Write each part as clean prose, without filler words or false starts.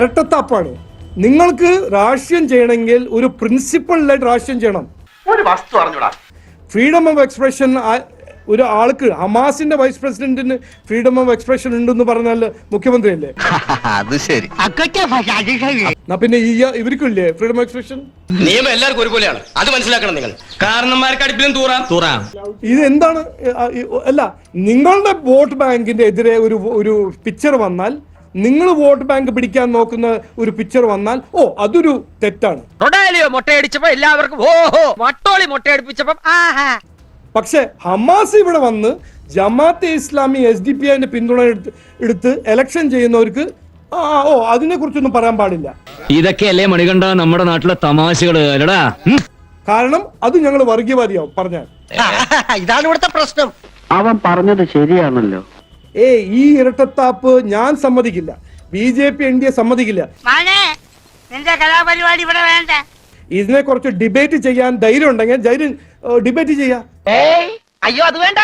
ഇരട്ടത്താപ്പാണ്. നിങ്ങൾക്ക് രാഷ്ട്രീയം ചെയ്യണമെങ്കിൽ ഒരു പ്രിൻസിപ്പളിലായിട്ട് രാഷ്ട്രീയം ചെയ്യണം. ഒരു വസ്തു അറിഞ്ഞൂടാ. ഫ്രീഡം ഓഫ് എക്സ്പ്രഷൻ ഒരു ആൾക്ക്, ഹമാസിന്റെ വൈസ് പ്രസിഡന്റിന് ഫ്രീഡം ഓഫ് എക്സ്പ്രഷൻ ഉണ്ടെന്ന് പറഞ്ഞാൽ മുഖ്യമന്ത്രി അല്ലേ? അത് ശരി. പിന്നെ ഇവർക്കില്ലേ ഫ്രീഡം ഓഫ് എക്സ്പ്രഷൻ? നിയമം എല്ലാവർക്കും ഒരുപോലെയാണ്, അത് മനസ്സിലാക്കണം നിങ്ങൾ. കാരണന്മാർക്ക് അടുപ്പിലും തൂറാം. ഇത് എന്താണ്? അല്ല, നിങ്ങളുടെ വോട്ട് ബാങ്കിന്റെ എതിരെ ഒരു പിക്ചർ വന്നാൽ, നിങ്ങൾ വോട്ട് ബാങ്ക് പിടിക്കാൻ നോക്കുന്ന ഒരു പിക്ചർ വന്നാൽ അതൊരു തെറ്റാണ്. മൊട്ടയടിച്ചപ്പോ എല്ലാവർക്കും ഓഹോ, മട്ടോളി മൊട്ടയടിപ്പിച്ചപ്പോ ആഹാ. പക്ഷെ ഹമാസ് ഇവിടെ വന്ന് ജമാഅത്തെ ഇസ്ലാമി SDPI പിന്തുണ എടുത്ത് എലക്ഷൻ ചെയ്യുന്നവർക്ക് അതിനെ കുറിച്ചൊന്നും പറയാൻ പാടില്ല. ഇതൊക്കെയല്ലേ മണികണ്ഠ നമ്മുടെ നാട്ടിലെ തമാശകള് അല്ലടാ. കാരണം അത് ഞങ്ങൾ വർഗീയവാദിയാവും പറഞ്ഞാൽ. ഇതാണ് ഇവിടുത്തെ പ്രശ്നം. അവൻ പറഞ്ഞത് ശരിയാണല്ലോ. ഈ ഇരട്ടത്താപ്പ് ഞാൻ സമ്മതിക്കില്ല. BJP NDA സമ്മതിക്കില്ല. നിന്റെ കലാപരിപാടി ഇവിടെ വേണ്ട. ഇതിനെ കുറിച്ച് ഡിബേറ്റ് ചെയ്യാൻ ധൈര്യം ഉണ്ടെങ്കിൽ ഡിബേറ്റ് ചെയ്യാം. അയ്യോ അത് വേണ്ട.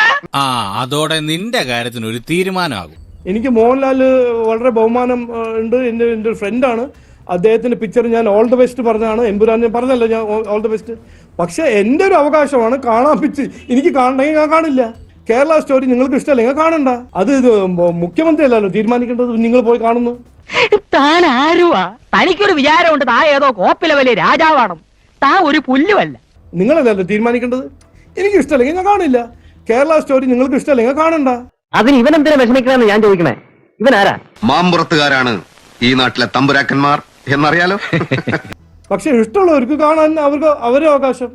അതോടെ നിന്റെ കാര്യത്തിന് ഒരു തീരുമാനമാകും. എനിക്ക് മോഹൻലാൽ വളരെ ബഹുമാനം ഉണ്ട്. എൻ്റെ ഒരു ഫ്രണ്ടാണ്. അദ്ദേഹത്തിന്റെ പിക്ചർ ഞാൻ ഓൾ ദ ബെസ്റ്റ് പറഞ്ഞാണ്. എമ്പുരാൻ പറഞ്ഞല്ലോ ഞാൻ ഓൾ ദ ബെസ്റ്റ്. പക്ഷെ എൻ്റെ ഒരു അവകാശമാണ് കാണാൻ പിച്ച്. എനിക്ക് കാണണമെങ്കിൽ ഞാൻ കാണില്ല. കേരള സ്റ്റോറി നിങ്ങൾക്ക് ഇഷ്ടമല്ലെങ്കിൽ കാണണ്ട. അത് മുഖ്യമന്ത്രി അല്ലല്ലോ തീരുമാനിക്കേണ്ടത്. നിങ്ങൾ പോയി കാണുന്നു. താൻ ആരുവാ? തനിക്കൊരു വിചാരമുണ്ട് താ ഏതോ കോപ്പിലെ വലിയ രാജാവാണ്. താ ഒരു പുല്ലുമല്ല. നിങ്ങളല്ലല്ലോ തീരുമാനിക്കേണ്ടത്. എനിക്ക് ഇഷ്ടമല്ലെങ്കിൽ ഞാൻ കാണില്ല. കേരള സ്റ്റോറി നിങ്ങൾക്ക് ഇഷ്ടമല്ലെങ്കിൽ കാണണ്ട. അതിന് ഇവനെന്തിനാ വിഷമിക്കണമെന്ന് ഞാൻ ചോദിക്കണേ. ഇവനാരാ? മാമ്പുറത്തുകാരാണ് ഈ നാട്ടിലെ തമ്പുരാക്കന്മാർ എന്നറിയാലോ. പക്ഷെ ഇഷ്ടമുള്ളവർക്ക് കാണാൻ അവരെ അവകാശം.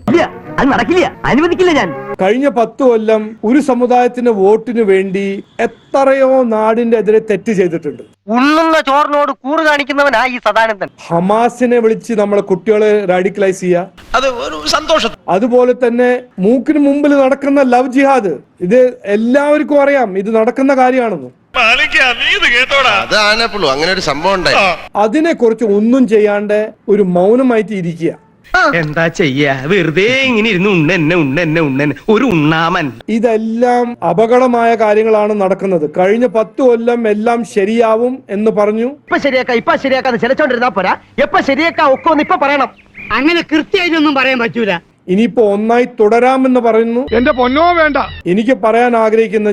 അത് നടക്കില്ല, അനുവദിക്കില്ല ഞാൻ. കഴിഞ്ഞ 10 കൊല്ലം ഒരു സമുദായത്തിന്റെ വോട്ടിന് വേണ്ടി എത്രയോ നാടിന്റെ എതിരെ തെറ്റ് ചെയ്തിട്ടുണ്ട്. ഉള്ളുന്ന ചോറിനോട് കൂറ് കാണിക്കുന്നവനാ ഈ സദാനന്ദൻ. ഹമാസിനെ വിളിച്ച് നമ്മളെ കുട്ടികളെ റാഡിക്കലൈസ് ചെയ്യുക, അത് ഒരു സന്തോഷം. അതുപോലെ തന്നെ മൂക്കിന് മുമ്പിൽ നടക്കുന്ന ലവ് ജിഹാദ്, ഇത് എല്ലാവർക്കും അറിയാം ഇത് നടക്കുന്ന കാര്യമാണെന്ന്. അങ്ങനെ ഒരു സംഭവം ഉണ്ടായി. അതിനെ കുറിച്ച് ഒന്നും ചെയ്യാണ്ട് ഒരു മൗനമായിട്ട് ഇരിക്കുക. എന്താ ചെയ്യാ? വെറുതെ ഇങ്ങനെ ഇരുന്ന് ഉണ്ണന്നെ ഒരു ഉണ്ണാമൻ. ഇതെല്ലാം അപകടമായ കാര്യങ്ങളാണ് നടക്കുന്നത്. കഴിഞ്ഞ 10 കൊല്ലം എല്ലാം ശരിയാവും എന്ന് പറഞ്ഞു. ഇപ്പൊ ശരിയാക്കാന്ന് ചിലച്ചോണ്ടിരുന്നാ പോരാ. എപ്പൊ ശരിയാക്കാ ഒക്കെ ഒന്ന് ഇപ്പൊ പറയണം. അങ്ങനെ കൃത്യമായിട്ടൊന്നും പറയാൻ പറ്റൂല. ഇനിയിപ്പോ ഒന്നായി തുടരാമെന്ന് പറയുന്നു. എന്റെ പൊന്നോ വേണ്ട.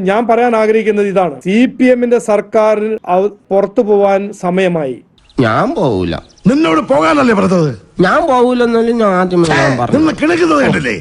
ഞാൻ പറയാൻ ആഗ്രഹിക്കുന്നത് ഇതാണ്. CPM സർക്കാർ പുറത്തു പോവാൻ സമയമായി. ഞാൻ പോവൂല. നിന്നോട് പോകാനല്ലേ പറഞ്ഞത്? ഞാൻ പോവൂലെന്നാലും ഞാൻ ആദ്യമേ കിടക്കുന്നത് കണ്ടില്ലേ?